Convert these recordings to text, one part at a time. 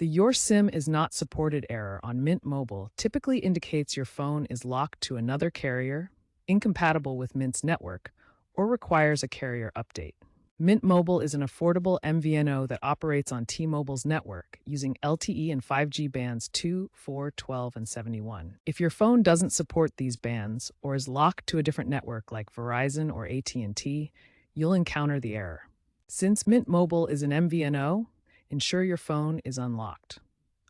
The Your SIM is not supported error on Mint Mobile typically indicates your phone is locked to another carrier, incompatible with Mint's network, or requires a carrier update. Mint Mobile is an affordable MVNO that operates on T-Mobile's network using LTE and 5G bands 2, 4, 12, and 71. If your phone doesn't support these bands or is locked to a different network like Verizon or AT&T, you'll encounter the error. Since Mint Mobile is an MVNO, ensure your phone is unlocked.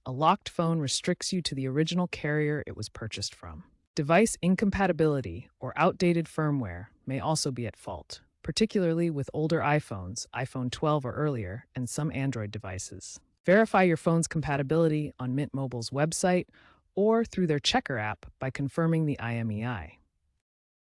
A locked phone restricts you to the original carrier it was purchased from. Device incompatibility or outdated firmware may also be at fault, particularly with older iPhones, iPhone 12 or earlier, and some Android devices. Verify your phone's compatibility on Mint Mobile's website or through their Checker app by confirming the IMEI.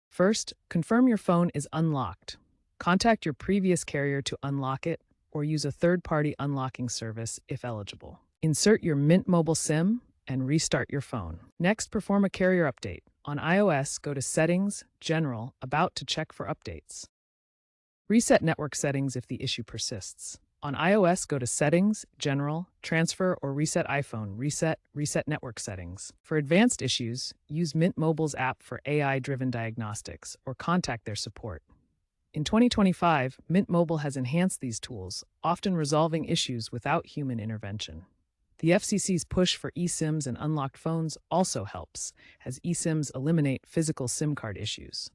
First, confirm your phone is unlocked. Contact your previous carrier to unlock it or use a third-party unlocking service if eligible. Insert your Mint Mobile SIM and restart your phone. Next, perform a carrier update. On iOS, go to Settings, General, About to check for updates. Reset network settings if the issue persists. On iOS, go to Settings, General, Transfer or Reset iPhone, Reset network settings. For advanced issues, use Mint Mobile's app for AI-driven diagnostics or contact their support. In 2025, Mint Mobile has enhanced these tools, often resolving issues without human intervention. The FCC's push for eSIMs and unlocked phones also helps, as eSIMs eliminate physical SIM card issues.